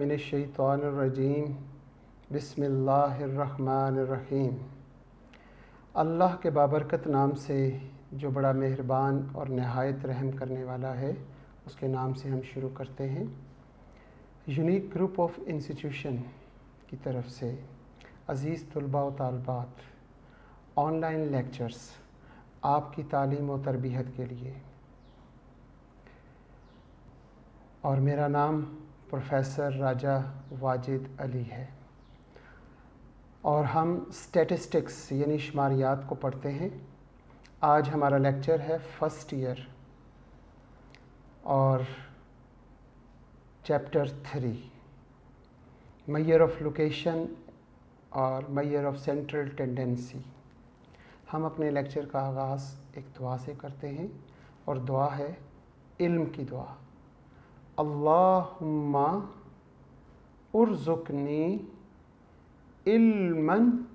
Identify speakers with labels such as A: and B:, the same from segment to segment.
A: मिनश्शैतानिर्रजीम बिस्मिल्लाहिर्रहमानिर्रहीम। अल्लाह के बाबरकत नाम से जो बड़ा मेहरबान और नहायत रहम करने वाला है, उसके नाम से हम शुरू करते हैं। यूनिक ग्रुप ऑफ इंस्टीट्यूशन की तरफ से अज़ीज़ तलबा व तालबात ऑनलाइन लेक्चर्स आपकी तालीम व तरबियत के लिए, और मेरा नाम प्रोफेसर राजा वाजिद अली है और हम स्टैटिस्टिक्स यानी शुमारियात को पढ़ते हैं। आज हमारा लेक्चर है फर्स्ट ईयर और चैप्टर 3 मेजर ऑफ लोकेशन और मेजर ऑफ सेंट्रल टेंडेंसी। हम अपने लेक्चर का आगाज़ एक दुआ से करते हैं और दुआ है इल्म की दुआ। अल्लाहुम्मा उर्ज़ुक़नी इल्मन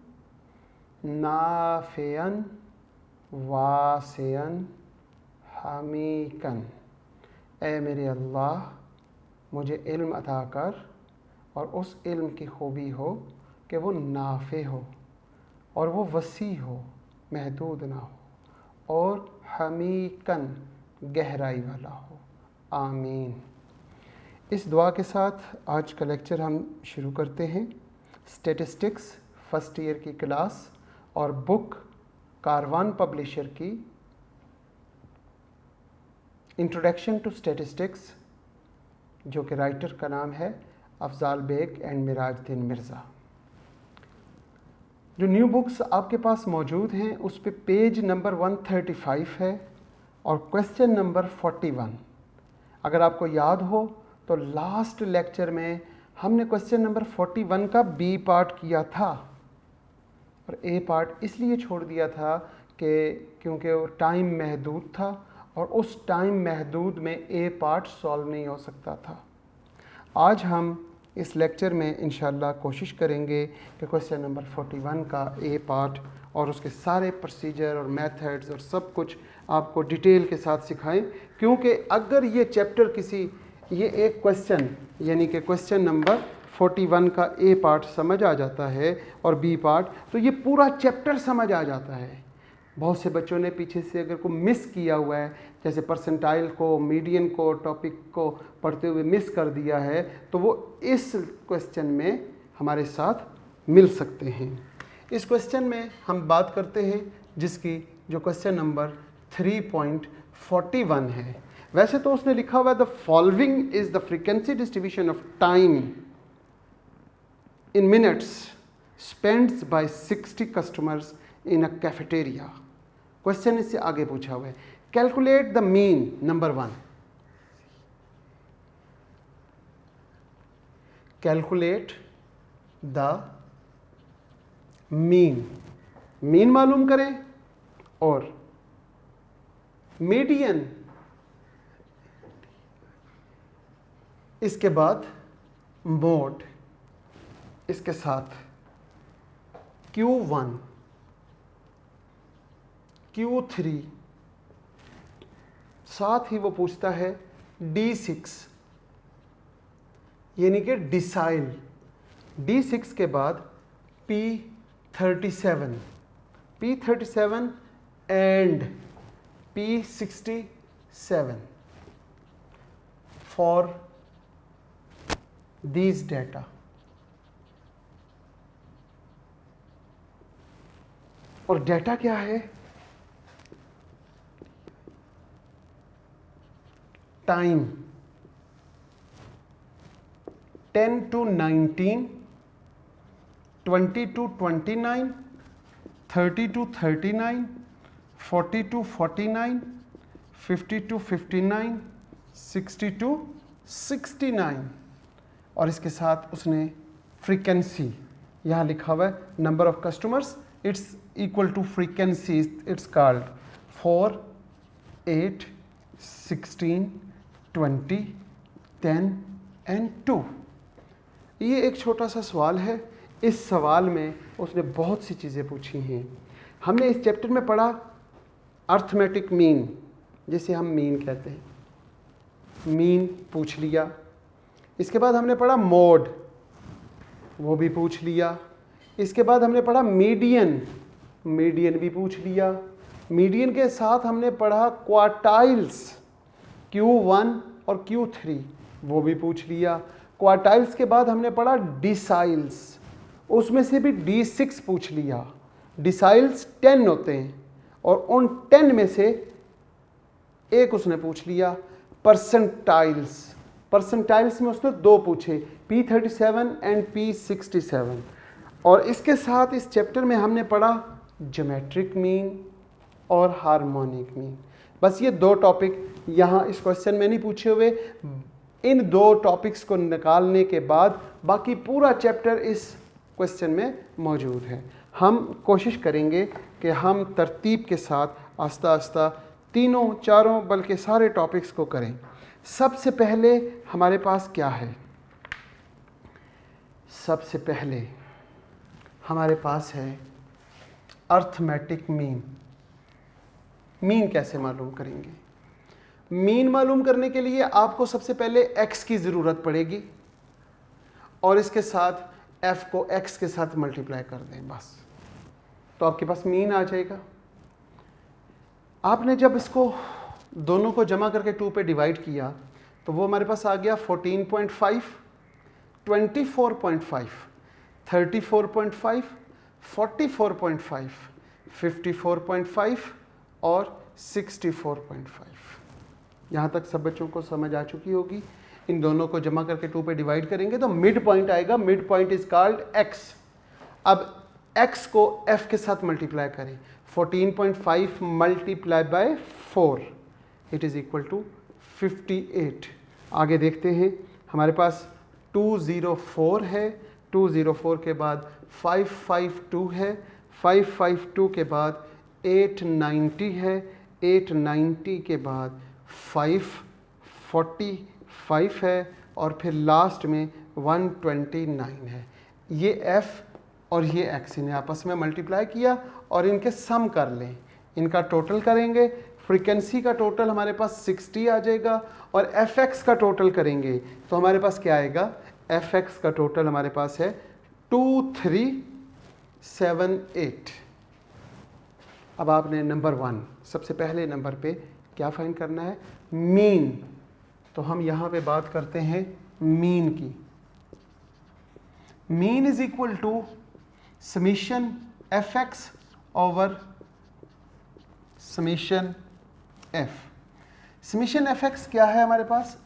A: नाफ़िअन वासिअन हमीकन। ए मेरे अल्लाह, मुझे इल्म अता कर और उस इल्म की खूबी हो कि वो नाफ़े हो और वो वसी हो, महदूद ना हो, और हमीकन गहराई वाला हो। आमीन। इस दुआ के साथ आज का लेक्चर हम शुरू करते हैं। स्टैटिस्टिक्स फर्स्ट ईयर की क्लास और बुक कारवान पब्लिशर की इंट्रोडक्शन टू स्टैटिस्टिक्स, जो कि राइटर का नाम है अफजाल बेग एंड मिराजुद्दीन मिर्ज़ा। जो न्यू बुक्स आपके पास मौजूद हैं उस पे पेज नंबर 135 है और क्वेश्चन नंबर 41। अगर आपको याद हो तो लास्ट लेक्चर में हमने क्वेश्चन नंबर 41 का बी पार्ट किया था और ए पार्ट इसलिए छोड़ दिया था कि क्योंकि वो टाइम महदूद था और उस टाइम महदूद में ए पार्ट सॉल्व नहीं हो सकता था। आज हम इस लेक्चर में इंशाल्लाह कोशिश करेंगे कि क्वेश्चन नंबर 41 का ए पार्ट और उसके सारे प्रोसीजर और मेथड्स और सब कुछ आपको डिटेल के साथ सिखाएं, क्योंकि अगर ये चैप्टर ये एक क्वेश्चन यानी कि क्वेश्चन नंबर 41 का ए पार्ट समझ आ जाता है और बी पार्ट, तो ये पूरा चैप्टर समझ आ जाता है। बहुत से बच्चों ने पीछे से अगर को मिस किया हुआ है, जैसे परसेंटाइल को, मीडियन को, टॉपिक को पढ़ते हुए मिस कर दिया है, तो वो इस क्वेश्चन में हमारे साथ मिल सकते हैं। इस क्वेश्चन में हम बात करते हैं जो क्वेश्चन नंबर 3.41 है। वैसे तो उसने लिखा हुआ है the following is the frequency distribution of time in minutes spends by 60 customers in a cafeteria. Question इससे आगे पूछा हुआ है, calculate the mean. Number 1, calculate the mean मालूम करें और मीडियन, इसके बाद मोड, इसके साथ Q1 Q3, साथ ही वो पूछता है D6 यानी कि डिसाइल। D6 के बाद P37 and P67 for these data। और डेटा क्या है? Time 10 to 19, 20 to 29, 30 to 39, 40 to 49, 50 to 59, 60 to 69। और इसके साथ उसने फ्रीक्वेंसी यहाँ लिखा हुआ है, number of customers it's equal to frequency, it's called 4, 8, 16, 20, 10 and 2। ये एक छोटा सा सवाल है। इस सवाल में उसने बहुत सी चीज़ें पूछी हैं। हमने इस चैप्टर में पढ़ा अर्थमेटिक मीन, जिसे हम मीन कहते हैं। मीन पूछ लिया, इसके बाद हमने पढ़ा मोड, वो भी पूछ लिया। इसके बाद हमने पढ़ा मीडियन, मीडियन भी पूछ लिया। मीडियन के साथ हमने पढ़ा क्वार्टाइल्स, Q1 और Q3, वो भी पूछ लिया। क्वार्टाइल्स के बाद हमने पढ़ा डिसाइल्स, उसमें से भी D6 पूछ लिया। डिसाइल्स 10 होते हैं और उन 10 में से एक उसने पूछ लिया। परसेंटाइल्स, परसेंटाइल्स में उसने 2 पूछे, P37 एंड P67। और इसके साथ इस चैप्टर में हमने पढ़ा ज्योमेट्रिक मीन और हार्मोनिक मीन। बस ये 2 टॉपिक यहाँ इस क्वेश्चन में नहीं पूछे हुए। इन 2 टॉपिक्स को निकालने के बाद बाकी पूरा चैप्टर इस क्वेश्चन में मौजूद है। हम कोशिश करेंगे कि हम तरतीब के साथ आस्ता आस्ता तीनों चारों बल्कि सारे टॉपिक्स को करें। सबसे पहले हमारे पास क्या है? सबसे पहले हमारे पास है अर्थमेटिक मीन। मीन कैसे मालूम करेंगे? मीन मालूम करने के लिए आपको सबसे पहले x की ज़रूरत पड़ेगी और इसके साथ f को x के साथ मल्टीप्लाई कर दें, बस तो आपके पास मीन आ जाएगा। आपने जब इसको दोनों को जमा करके 2 पे डिवाइड किया तो वो हमारे पास आ गया 14.5, 24.5, 34.5, 44.5, 54.5 और 64.5। यहाँ तक सब बच्चों को समझ आ चुकी होगी। इन दोनों को जमा करके 2 पे डिवाइड करेंगे तो मिड पॉइंट आएगा। Mid point is called x। अब x को f के साथ मल्टीप्लाई करें, 14.5 multiply by 4 it is equal to 58। आगे देखते हैं, हमारे पास 204 है, 204 के बाद 552 है, 552 के बाद 890 है, 890 के बाद 545 है और फिर लास्ट में 129 है। ये f और ये x इन्हें आपस में मल्टीप्लाई किया और इनके सम कर लें, इनका टोटल करेंगे। फ्रीक्वेंसी का टोटल हमारे पास 60 आ जाएगा और fx का टोटल करेंगे तो हमारे पास क्या आएगा? fx का टोटल हमारे पास है 2378। अब आपने नंबर 1 सबसे पहले नंबर पे क्या फाइंड करना है? मीन। तो हम यहाँ पे बात करते हैं मीन की। Mean is equal to summation fx over summation f। Summation fx क्या है हमारे पास?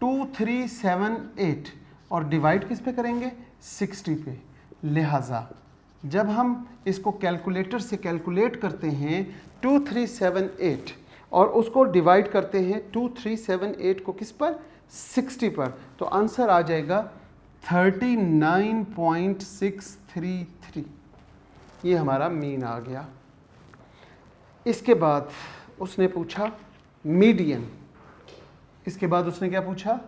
A: 2378 और डिवाइड किस पे करेंगे? 60 पे। लिहाजा जब हम इसको कैलकुलेटर से कैलकुलेट करते हैं 2378 और उसको डिवाइड करते हैं 2378 को किस पर? 60 पर, तो आंसर आ जाएगा 39.633। ये हमारा मीन आ गया। इसके बाद उसने पूछा मीडियन। इसके बाद उसने क्या पूछा?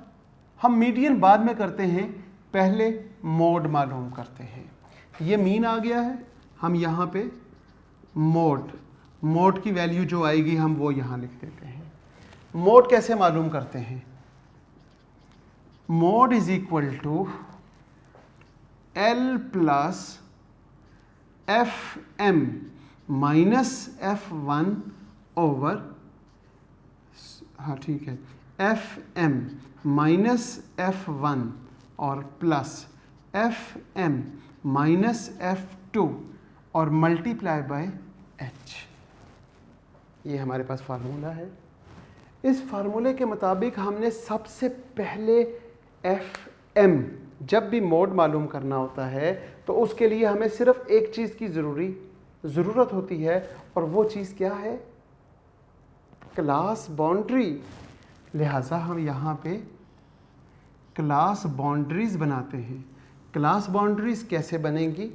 A: हम मीडियन बाद में करते हैं, पहले मोड मालूम करते हैं। ये मीन आ गया है, हम यहाँ पे मोड की वैल्यू जो आएगी हम वो यहाँ लिख देते हैं। मोड कैसे मालूम करते हैं? Mode is equal to L plus FM minus F1 over, हाँ ठीक है, FM माइनस F1 और प्लस FM माइनस F2 और मल्टीप्लाई बाय H। ये हमारे पास फार्मूला है। इस फार्मूले के मुताबिक हमने सबसे पहले FM, जब भी मोड मालूम करना होता है तो उसके लिए हमें सिर्फ एक चीज़ की ज़रूरत होती है और वो चीज़ क्या है? Class boundary. लिहाजा हम यहाँ पे क्लास बाउंड्रीज़ बनाते हैं। क्लास बाउंड्रीज़ कैसे बनेंगी?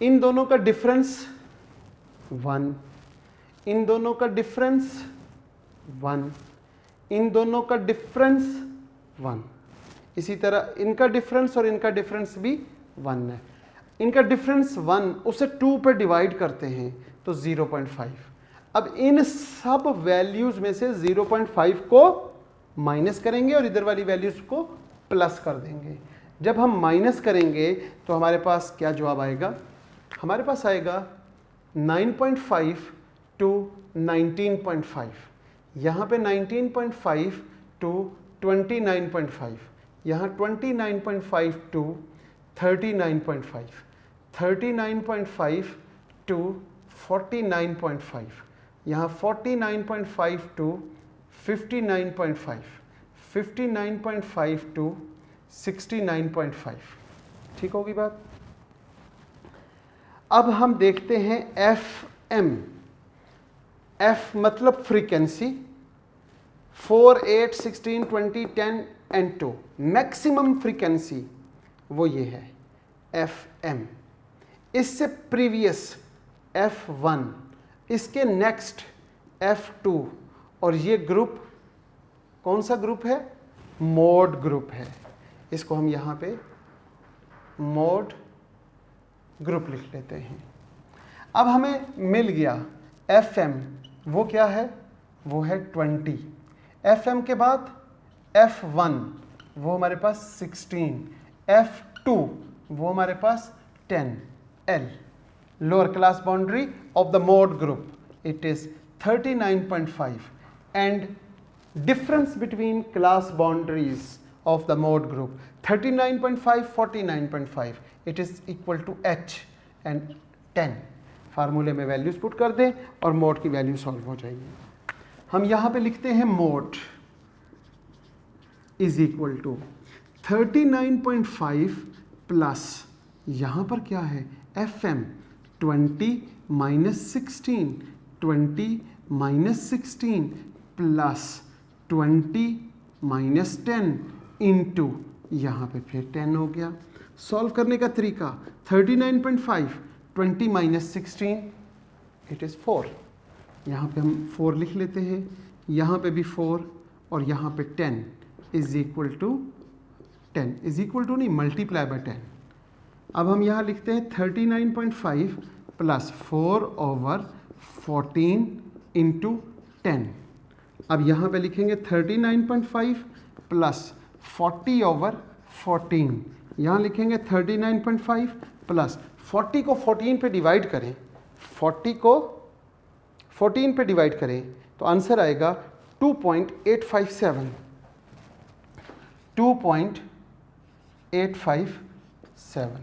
A: इन दोनों का डिफरेंस 1, इन दोनों का डिफरेंस 1, इन दोनों का डिफरेंस 1, इसी तरह इनका डिफरेंस और इनका डिफरेंस भी 1 है। इनका डिफरेंस 1, उसे 2 पर डिवाइड करते हैं तो 0.5। अब इन सब वैल्यूज़ में से 0.5 को माइनस करेंगे और इधर वाली वैल्यूज़ को प्लस कर देंगे। जब हम माइनस करेंगे तो हमारे पास क्या जवाब आएगा? हमारे पास आएगा 9.5 टू 19.5। यहाँ पे 19.5 टू 29.5, यहाँ 29.5 टू 39.5, 39.5 टू 49.5, यहाँ 49.5 टू 59.5, 59.5 टू 69.5। ठीक होगी बात? अब हम देखते हैं FM। F मतलब फ्रीक्वेंसी, 4, 8, 16, 20, 10 एंड 2, मैक्सिमम फ्रीक्वेंसी वो ये है FM। इससे प्रीवियस F1, इसके नेक्स्ट F2, और ये ग्रुप कौन सा ग्रुप है? मोड ग्रुप है। इसको हम यहाँ पे मोड ग्रुप लिख लेते हैं। अब हमें मिल गया FM, वो क्या है? वो है 20। FM के बाद F1 वो हमारे पास 16, F2 वो हमारे पास 10, L lower class boundary of the mode group, it is 39.5 and difference between class boundaries of the mode group 39.5, 49.5, it is equal to H and 10। फार्मूले में वैल्यूज पुट कर दें और मोड की वैल्यू सॉल्व हो जाएगी। हम यहाँ पे लिखते हैं mode is equal to 39.5 plus यहाँ पर क्या है? FM 20 minus 16, 20 minus 16 plus 20 minus 10 into यहाँ पे फिर 10 हो गया। सॉल्व करने का तरीका 39.5, 20 माइनस 16, इट इज़ 4। यहाँ पे हम 4 लिख लेते हैं, यहाँ पे भी 4 और यहाँ पे 10 is equal to 10, is equal to नहीं, मल्टीप्लाई बाय 10। अब हम यहाँ लिखते हैं 39.5 प्लस 4 ओवर 14 इंटू 10। अब यहाँ पे लिखेंगे 39.5 प्लस 40 ओवर 14, यहाँ लिखेंगे 39.5 प्लस 40 को 14 पे डिवाइड करें, 40 को 14 पे डिवाइड करें तो आंसर आएगा 2.857, 2.857,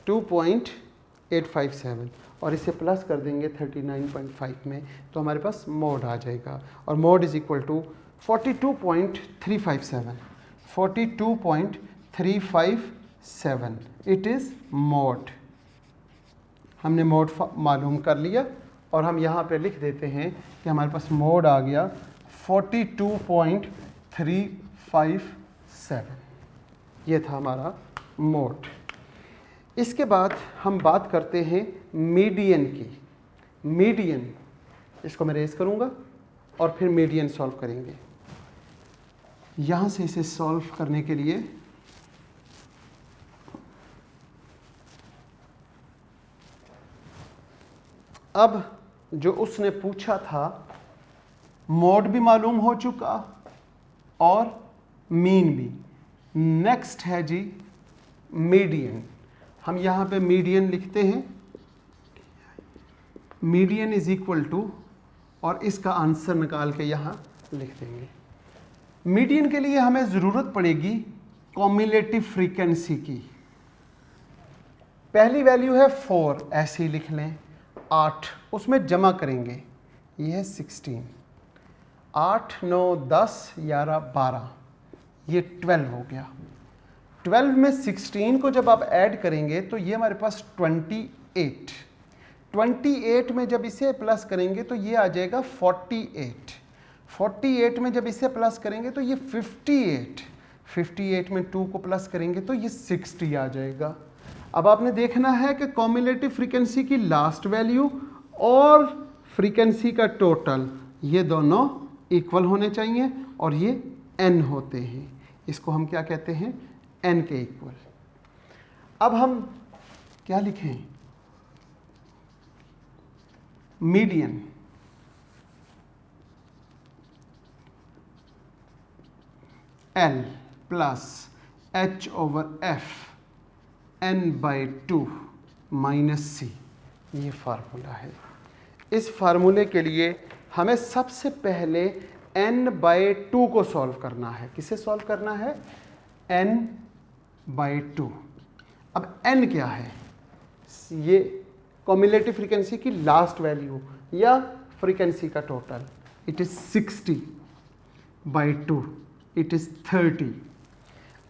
A: 2.857 और इसे प्लस कर देंगे 39.5 में तो हमारे पास मोड आ जाएगा और mode is equal to 42.357, 42.357, it is mode. हमने मोड मालूम कर लिया और हम यहाँ पे लिख देते हैं कि हमारे पास मोड आ गया 42.357, ये था हमारा मोड। इसके बाद हम बात करते हैं मीडियन की। मीडियन, इसको मैं रेज करूँगा और फिर मीडियन सॉल्व करेंगे। यहाँ से इसे सॉल्व करने के लिए अब जो उसने पूछा था मोड भी मालूम हो चुका और मीन भी, नेक्स्ट है जी मीडियन। हम यहाँ पे मीडियन लिखते हैं, मीडियन इज इक्वल टू और इसका आंसर निकाल के यहाँ लिख देंगे। मीडियन के लिए हमें ज़रूरत पड़ेगी कॉम्युलेटिव फ्रीक्वेंसी की। पहली वैल्यू है 4, ऐसे ही लिख लें, 8 उसमें जमा करेंगे, ये है 16, 8, 9, 10, 11, 12, ये 12 हो गया। 12 में 16 को जब आप ऐड करेंगे तो ये हमारे पास 28, 28 में जब इसे प्लस करेंगे तो ये आ जाएगा 48, 48 में जब इसे प्लस करेंगे तो ये 58, 58 में 2 को प्लस करेंगे तो ये 60 आ जाएगा। अब आपने देखना है कि कॉम्युलेटिव फ्रीक्वेंसी की लास्ट वैल्यू और फ्रीक्वेंसी का टोटल ये दोनों इक्वल होने चाहिए और ये n होते हैं, इसको हम क्या कहते हैं? n के इक्वल। अब हम क्या लिखें? Median. L plus H/F n/2 minus C, ये फार्मूला है। इस फार्मूले के लिए हमें सबसे पहले n/2 को सॉल्व करना है। किसे सॉल्व करना है? n/2। अब n क्या है? ये कॉम्युलेटिव फ्रीक्वेंसी की लास्ट वैल्यू या फ्रीक्वेंसी का total. It is 60/2, it is 30।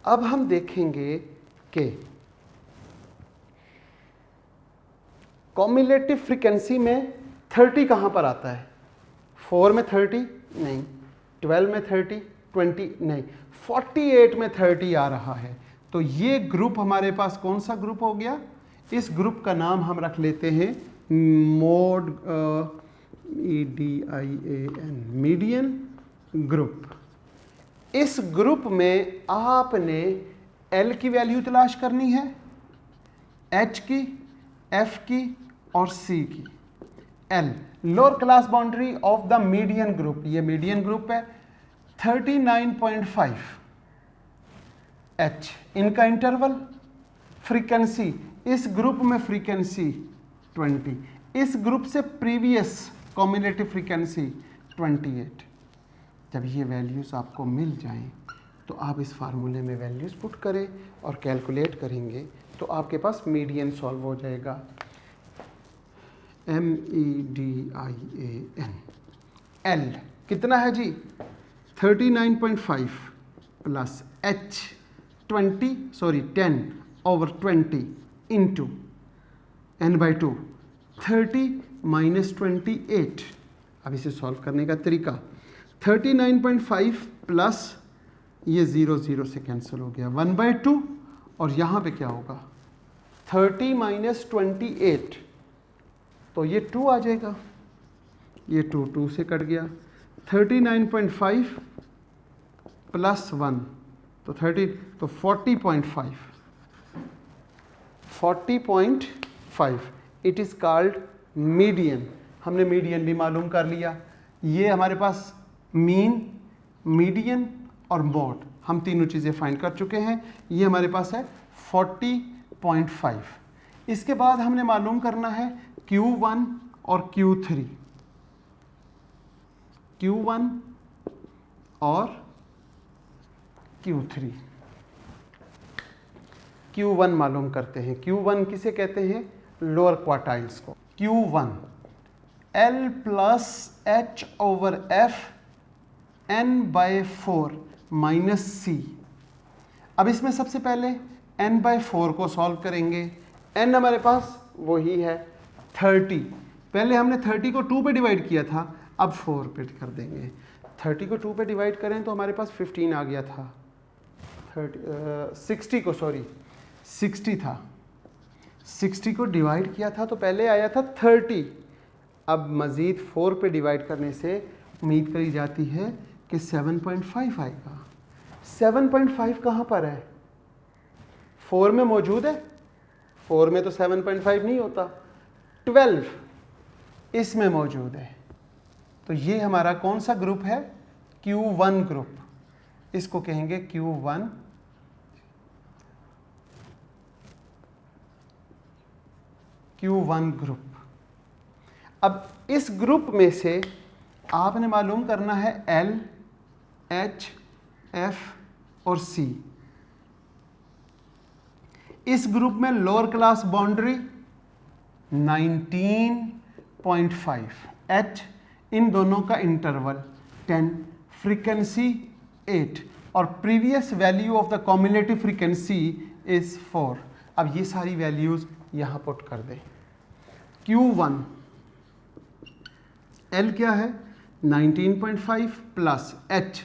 A: अब हम देखेंगे कि कॉम्युलेटिव फ्रीक्वेंसी में 30 कहाँ पर आता है? 4 में 30 नहीं, 12 में 30, 20 नहीं, 48 में 30 आ रहा है। तो ये ग्रुप हमारे पास कौन सा ग्रुप हो गया? इस ग्रुप का नाम हम रख लेते हैं मोड EDIAN, मीडियन ग्रुप। इस ग्रुप में आपने L की वैल्यू तलाश करनी है, H की, F की और C की। L lower class boundary of the median group, ये मीडियन ग्रुप है, 39.5। H इनका इंटरवल, फ्रीक्वेंसी इस ग्रुप में फ्रीक्वेंसी 20, इस ग्रुप से प्रीवियस कॉम्युलेटिव फ्रीक्वेंसी 28। जब ये वैल्यूज़ आपको मिल जाएं तो आप इस फार्मूले में वैल्यूज़ पुट करें और कैलकुलेट करेंगे तो आपके पास मीडियन सॉल्व हो जाएगा। MEDIAN। L कितना है जी? 39.5 plus H 10/20 into n/2, 30 minus 28। अब इसे सॉल्व करने का तरीका, 39.5 प्लस ये 0 से कैंसिल हो गया, 1/2 और यहाँ पे क्या होगा? 30 माइनस 28, तो ये 2 आ जाएगा, ये 2 से कट गया। 39.5 प्लस 1 तो 30, तो 40.5। It is called median. हमने मीडियन भी मालूम कर लिया। ये हमारे पास मीन, मीडियन और मोड, हम तीनों चीज़ें फाइंड कर चुके हैं। ये हमारे पास है 40.5। इसके बाद हमने मालूम करना है Q1 और Q3, Q1 और Q3। Q1 मालूम करते हैं। Q1 किसे कहते हैं? लोअर क्वार्टाइल्स को। Q1 L plus H/F n/4 minus C। अब इसमें सबसे पहले n/4 को सॉल्व करेंगे। n हमारे पास वही है 30। पहले हमने 30 को 2 पे डिवाइड किया था, अब 4 पे कर देंगे। 30 को 2 पे डिवाइड करें तो हमारे पास 15 आ गया था। 60 था, 60 को डिवाइड किया था तो पहले आया था 30। अब मज़ीद 4 पे डिवाइड करने से उम्मीद करी जाती है कि 7.5 आएगा। 7.5 कहाँ पर है? 4 में मौजूद है? 4 में तो 7.5 नहीं होता। 12 इसमें मौजूद है। तो ये हमारा कौन सा ग्रुप है? Q1 group. इसको कहेंगे Q1 ग्रुप। अब इस ग्रुप में से आपने मालूम करना है L, H, F और C। इस ग्रुप में लोअर क्लास बाउंड्री 19.5, H इन दोनों का इंटरवल 10, फ्रीक्वेंसी 8 और previous value of the cumulative frequency is 4। अब ये सारी वैल्यूज यहां पुट कर दें। Q1 L क्या है? 19.5 प्लस H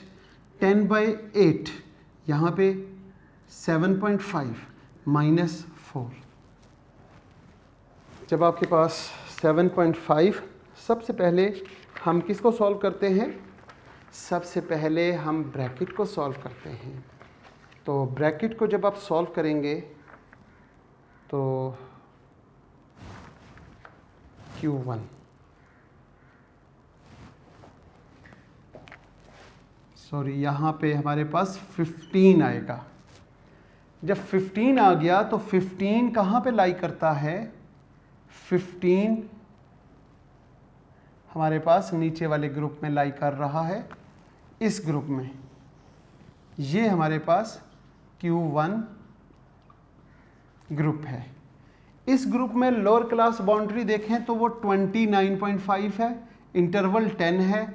A: 10/8, यहाँ पे 7.5 माइनस 4। जब आपके पास 7.5, सबसे पहले हम किसको सॉल्व करते हैं? सबसे पहले हम ब्रैकेट को सॉल्व करते हैं। तो ब्रैकेट को जब आप सॉल्व करेंगे तो Q1 सॉरी यहाँ पे हमारे पास 15 आएगा। जब 15 आ गया तो 15 कहाँ पे लाई करता है? 15 हमारे पास नीचे वाले ग्रुप में लाई कर रहा है, इस ग्रुप में। ये हमारे पास Q1 ग्रुप है। इस ग्रुप में लोअर क्लास बाउंड्री देखें तो वो 29.5 है, इंटरवल 10 है,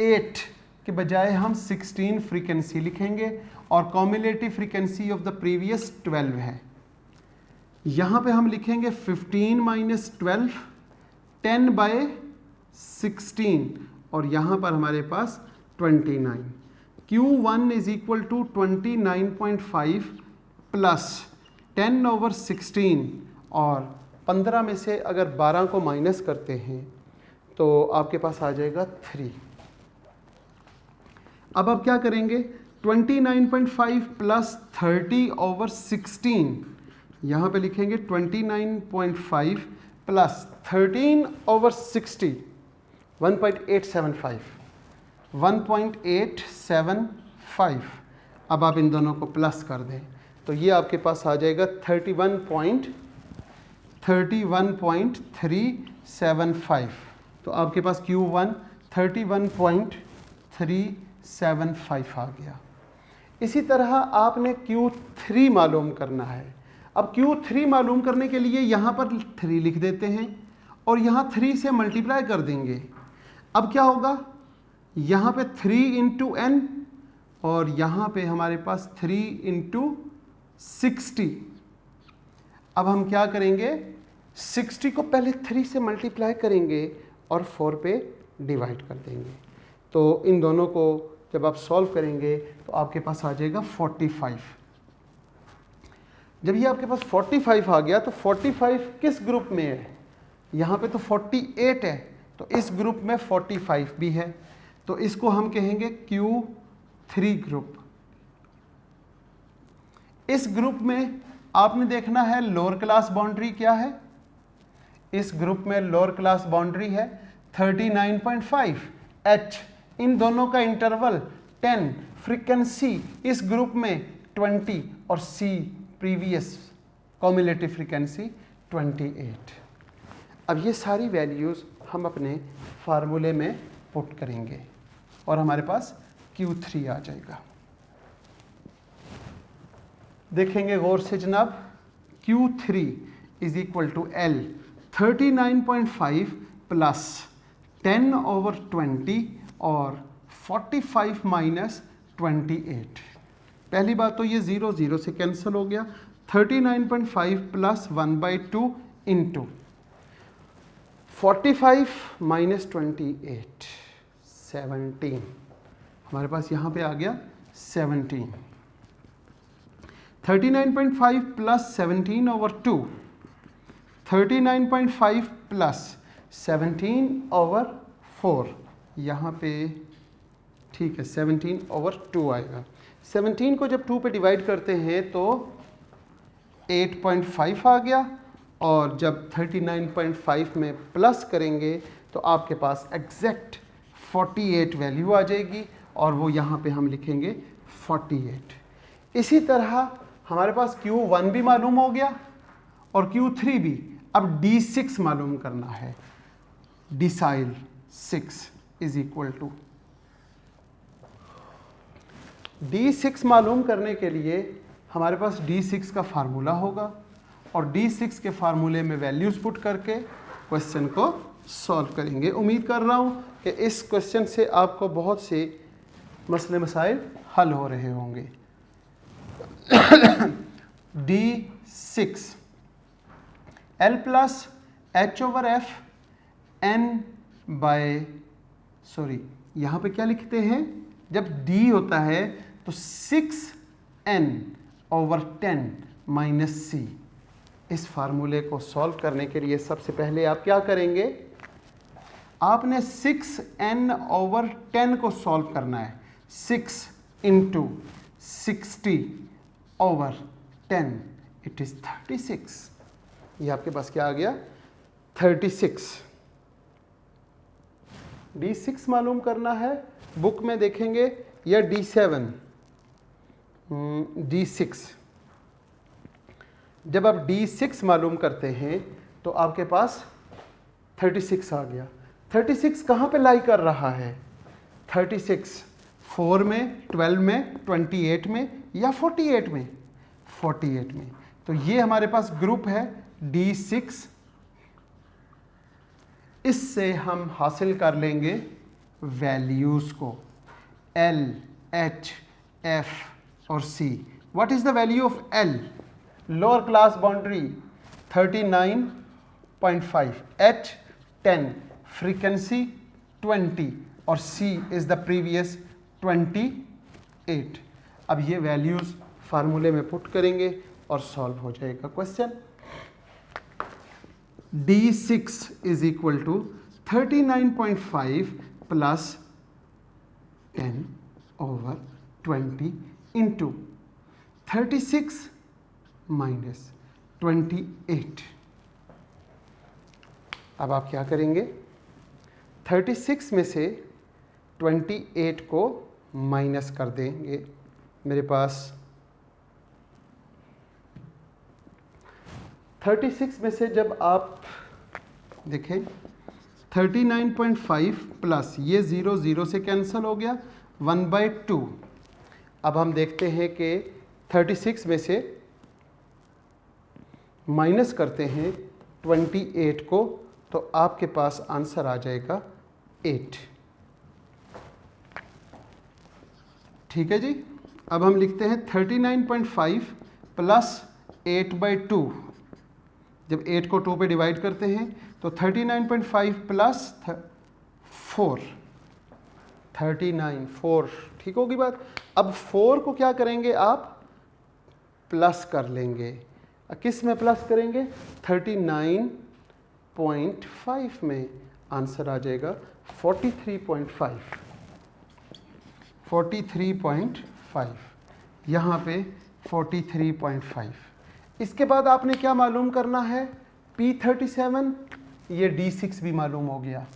A: 8 के बजाय हम 16 फ्रीक्वेंसी लिखेंगे और cumulative frequency of the previous 12 है। यहाँ पे हम लिखेंगे 15 माइनस 12, 10/16 और यहाँ पर हमारे पास 29। Q1 is equal to 29.5 plus 10/16 और 15 में से अगर 12 को माइनस करते हैं तो आपके पास आ जाएगा 3। अब आप क्या करेंगे? 29.5 प्लस 30/16, यहाँ पे लिखेंगे 29.5 प्लस 13/60, 1.875। अब आप इन दोनों को प्लस कर दें तो ये आपके पास आ जाएगा 31.375। तो आपके पास Q1 31.375 आ गया। इसी तरह आपने Q3 मालूम करना है। अब Q3 मालूम करने के लिए यहाँ पर 3 लिख देते हैं और यहाँ 3 से मल्टीप्लाई कर देंगे। अब क्या होगा? यहाँ पे 3 इंटू n और यहाँ पे हमारे पास 3 इंटू 60। अब हम क्या करेंगे? 60 को पहले 3 से मल्टीप्लाई करेंगे और 4 पे डिवाइड कर देंगे। तो इन दोनों को जब आप सॉल्व करेंगे तो आपके पास आ जाएगा 45। जब ये आपके पास 45 आ गया तो 45 किस ग्रुप में है? यहाँ पे तो 48 है, तो इस ग्रुप में 45 भी है, तो इसको हम कहेंगे Q3 ग्रुप। इस ग्रुप में आपने देखना है लोअर क्लास बाउंड्री क्या है। इस ग्रुप में लोअर क्लास बाउंड्री है 39.5, H इन दोनों का इंटरवल 10, फ्रीक्वेंसी इस ग्रुप में 20 और C प्रीवियस कॉम्युलेटिव फ्रीक्वेंसी 28। अब ये सारी वैल्यूज़ हम अपने फार्मूले में पुट करेंगे और हमारे पास Q3 आ जाएगा। देखेंगे गौर से जनाब, Q3 is equal to L 39.5 plus 10/20 और 45 माइनस 28। पहली बात तो ये 0 0 से कैंसिल हो गया। 39.5 प्लस 1/2 इंटू 45 माइनस 28, 17। हमारे पास यहाँ पे आ गया 17। 39.5 प्लस 17/2, 39.5 प्लस 17/4, यहाँ पे ठीक है 17/2 आएगा। 17 को जब 2 पे डिवाइड करते हैं तो 8.5 आ गया और जब 39.5 में प्लस करेंगे तो आपके पास एग्जैक्ट 48 वैल्यू आ जाएगी और वो यहाँ पे हम लिखेंगे 48। इसी तरह हमारे पास Q1 भी मालूम हो गया और Q3 भी। अब D6 मालूम करना है। Decile 6 is equal to D6 मालूम करने के लिए हमारे पास D6 का फार्मूला होगा और D6 के फार्मूले में वैल्यूज पुट करके क्वेश्चन को सॉल्व करेंगे। उम्मीद कर रहा हूँ कि इस क्वेश्चन से आपको बहुत से मसले मसाइल हल हो रहे होंगे। D6 L plus H/F n bye यहाँ पे क्या लिखते हैं? जब D होता है तो 6n/10 माइनस C। इस फार्मूले को सॉल्व करने के लिए सबसे पहले आप क्या करेंगे? आपने 6n/10 को सॉल्व करना है। 6 इंटू 60/10 इट इज 36। ये आपके पास क्या आ गया? 36। D6 मालूम करना है। बुक में देखेंगे या D7, D6। जब आप D6 मालूम करते हैं तो आपके पास 36 आ गया। 36 कहाँ पे लाई कर रहा है? 36 4 में, 12 में, 28 में या 48 में? 48 में। तो ये हमारे पास ग्रुप है D6। इससे हम हासिल कर लेंगे वैल्यूज़ को L, H, F और C। What is the value of L? Lower class boundary 39.5, H 10, frequency 20 और C इज़ द प्रीवियस 28। अब ये वैल्यूज़ फार्मूले में पुट करेंगे और सॉल्व हो जाएगा question. D6 is equal to 39.5 plus 10 over 20 into 36 minus 28। अब आप क्या करेंगे? 36 में से 28 को माइनस कर देंगे। मेरे पास 36 में से जब आप देखें 39.5 प्लस ये 0 0 से कैंसिल हो गया, 1/2। अब हम देखते हैं कि 36 में से माइनस करते हैं 28 को, तो आपके पास आंसर आ जाएगा 8। ठीक है जी। अब हम लिखते हैं 39.5 प्लस 8/2। जब 8 को 2 पे डिवाइड करते हैं तो 39.5 प्लस 4, 39 4, ठीक होगी बात। अब 4 को क्या करेंगे आप? प्लस कर लेंगे। किस में प्लस करेंगे? 39.5 में। आंसर आ जाएगा 43.5, 43.5, यहाँ पे 43.5। इसके बाद आपने क्या मालूम करना है? P37, ये D6 भी मालूम हो गया।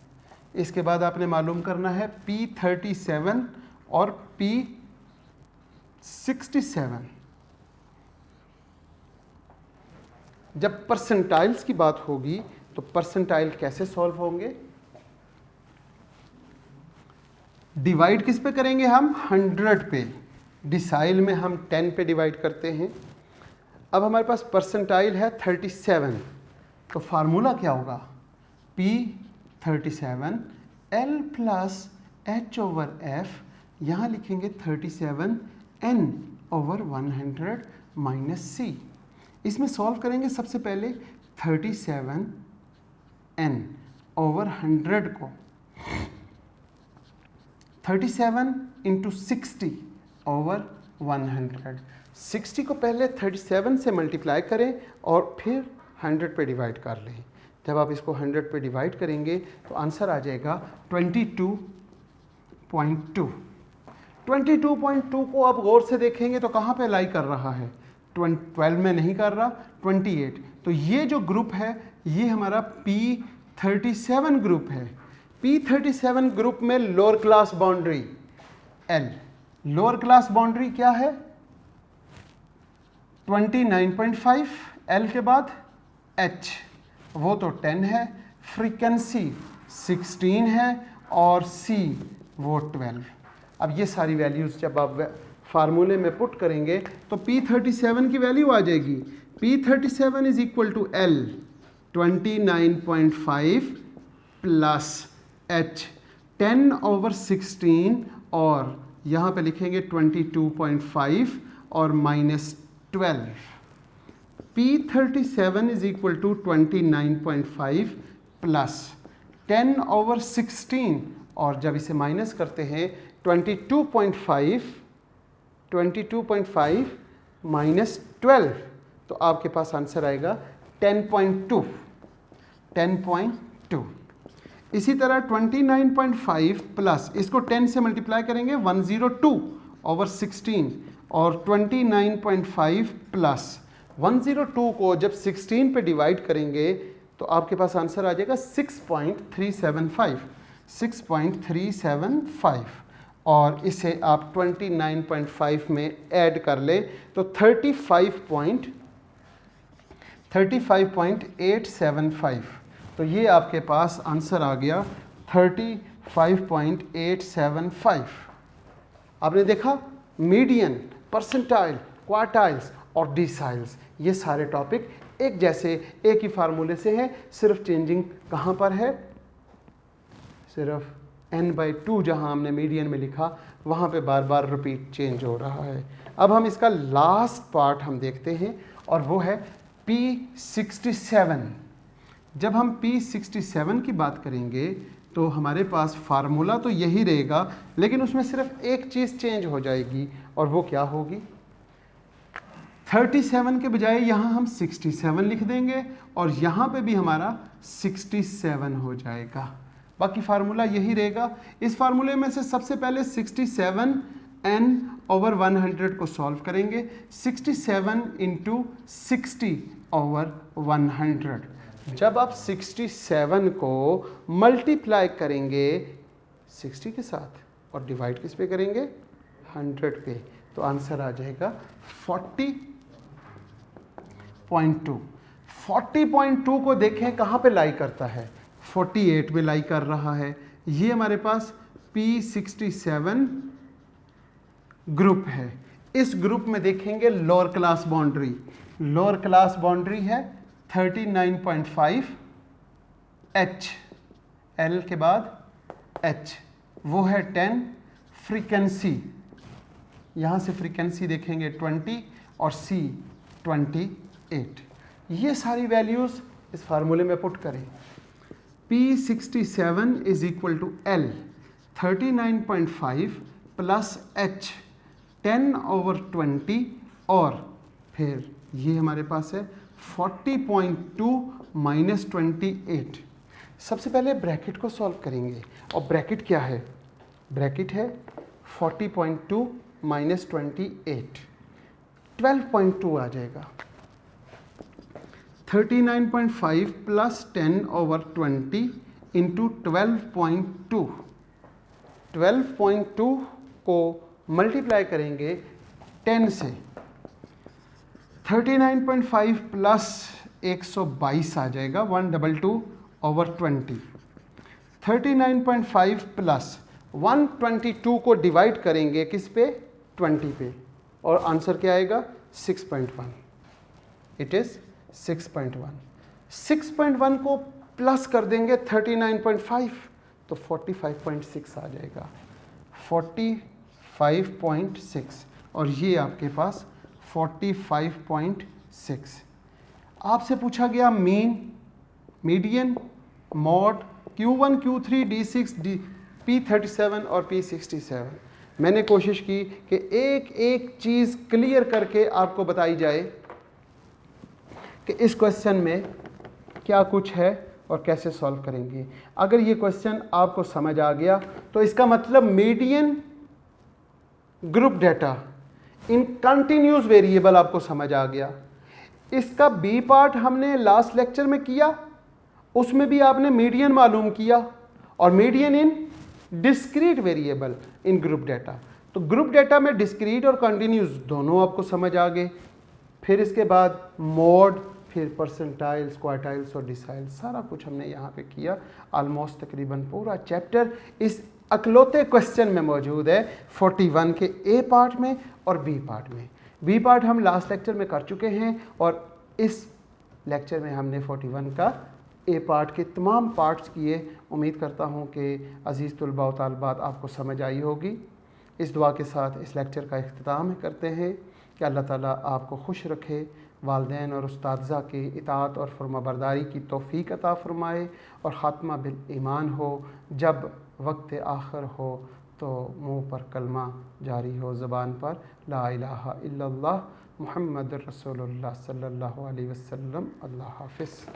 A: इसके बाद आपने मालूम करना है P37 और P67। जब परसेंटाइल्स की बात होगी तो परसेंटाइल कैसे सॉल्व होंगे? डिवाइड किस पे करेंगे हम? 100 पे। डिसाइल में हम 10 पे डिवाइड करते हैं। अब हमारे पास परसेंटाइल है 37, तो फार्मूला क्या होगा? P37 L plus H over F, यहाँ लिखेंगे 37 N ओवर 100 माइनस C। इसमें सॉल्व करेंगे सबसे पहले 37 N ओवर 100 को 37 इंटू 60 ओवर 100। 60 को पहले 37 से मल्टीप्लाई करें और फिर 100 पे डिवाइड कर लें। जब आप इसको 100 पे डिवाइड करेंगे तो आंसर आ जाएगा 22.2। 22.2 को आप गौर से देखेंगे तो कहाँ पे लाई कर रहा है? 12 में नहीं कर रहा, 28। तो ये जो ग्रुप है ये हमारा P37 ग्रुप है। P37 ग्रुप में lower class boundary L, lower class boundary क्या है? 29.5, L के बाद H, वो तो 10 है, फ्रीक्वेंसी 16 है और C वो 12। अब ये सारी वैल्यूज़ जब आप फार्मूले में पुट करेंगे तो P37 की वैल्यू आ जाएगी। P37 is equal to L 29.5 plus H 10 over 16 और यहाँ पे लिखेंगे 22.5 और minus 12। P37 is equal to 29.5 plus 10 over 16 और जब इसे माइनस करते हैं 22.5 माइनस 12, तो आपके पास आंसर आएगा 10.2। इसी तरह 29.5 प्लस इसको 10 से मल्टीप्लाई करेंगे 102 ओवर 16 और 29.5 प्लस 102 को जब 16 पे डिवाइड करेंगे तो आपके पास आंसर आ जाएगा 6.375। और इसे आप 29.5 में ऐड कर लें तो 35.875। तो ये आपके पास आंसर आ गया 35.875। आपने देखा मीडियन, परसेंटाइल, क्वार्टाइल्स और डिसाइल्स, ये सारे टॉपिक एक जैसे एक ही फार्मूले से हैं, सिर्फ चेंजिंग कहाँ पर है, सिर्फ n/2 जहाँ हमने मीडियन में लिखा वहाँ पे बार बार रिपीट चेंज हो रहा है। अब हम इसका लास्ट पार्ट हम देखते हैं और वो है P67। जब हम P67 की बात करेंगे तो हमारे पास फार्मूला तो यही रहेगा, लेकिन उसमें सिर्फ एक चीज़ चेंज हो जाएगी और वो क्या होगी, 37 के बजाय यहाँ हम 67 लिख देंगे और यहाँ पे भी हमारा 67 हो जाएगा। बाकी फार्मूला यही रहेगा। इस फार्मूले में से सबसे पहले 67n/100 को सॉल्व करेंगे। 67 × 60/100। जब आप 67 को मल्टीप्लाई करेंगे 60 के साथ और डिवाइड किस पे करेंगे, 100 पे, तो आंसर आ जाएगा 40.2। 40.2 को देखें कहाँ पे लाई करता है, 48 में लाई कर रहा है। ये हमारे पास P67 ग्रुप है। इस ग्रुप में देखेंगे lower class boundary, lower class boundary है 39.5 H, L के बाद H, वो है 10। फ्रीक्वेंसी, यहाँ से फ्रीक्वेंसी देखेंगे 20 और C 28। ये सारी वैल्यूज़ इस फार्मूले में पुट करें। P67 is equal to L 39.5 plus H 10/20 और फिर ये हमारे पास है 40.2 माइनस 28। सबसे पहले ब्रैकेट को सॉल्व करेंगे और ब्रैकेट क्या है, ब्रैकेट है 40.2 माइनस 28, 12.2 आ जाएगा। 39.5 प्लस 10/20 इंटू 12.2। 12.2 को मल्टीप्लाई करेंगे 10 से, 39.5 प्लस 122 आ जाएगा 122/20। 39.5 प्लस 122 को डिवाइड करेंगे किस पे, 20 पे, और आंसर क्या आएगा 6.1। It is 6.1। 6.1 को प्लस कर देंगे 39.5 तो 45.6 आ जाएगा, 45.6, और ये आपके पास 45.6। आपसे पूछा गया mean, median, mod, Q1, Q3, D6, P37 और P67। मैंने कोशिश की कि एक एक चीज़ क्लियर करके आपको बताई जाए कि इस क्वेश्चन में क्या कुछ है और कैसे सॉल्व करेंगे। अगर ये क्वेश्चन आपको समझ आ गया तो इसका मतलब median, group data, in continuous variable आपको समझ आ गया। इसका बी पार्ट हमने लास्ट लेक्चर में किया, उसमें भी आपने मीडियन मालूम किया और median in discrete variable in group data. तो ग्रुप डेटा में डिस्क्रीट और कंटिन्यूस दोनों आपको समझ आ गए। फिर इसके बाद मोड, फिर परसेंटाइल्स, क्वार्टाइल्स और डिसाइल्स, सारा कुछ हमने यहाँ पे किया। ऑलमोस्ट तकरीबन पूरा चैप्टर इस अकलौते क्वेश्चन में मौजूद है 41 के ए पार्ट में और बी पार्ट में। बी पार्ट हम लास्ट लेक्चर में कर चुके हैं और इस लेक्चर में हमने 41 का ए पार्ट के तमाम पार्ट्स किए। उम्मीद करता हूँ कि अज़ीज़ तुलबा व तालिबात आपको समझ आई होगी। इस दुआ के साथ इस लेक्चर का इख्तिताम करते हैं कि अल्लाह ताला आपको खुश रखे, वालिदैन और उस्ताज़ा की इताअत और फरमाबरदारी की तौफ़ीक अता फ़रमाए और ख़ात्मा बिल ईमान हो। जब वक्त आखिर हो तो मुँह पर कलमा जारी हो, ज़बान पर ला इलाहा इल्लल्लाह मुहम्मदुर रसूलुल्लाह सल्लल्लाहु अलैहि वसल्लम। अल्लाह हाफ़िज़।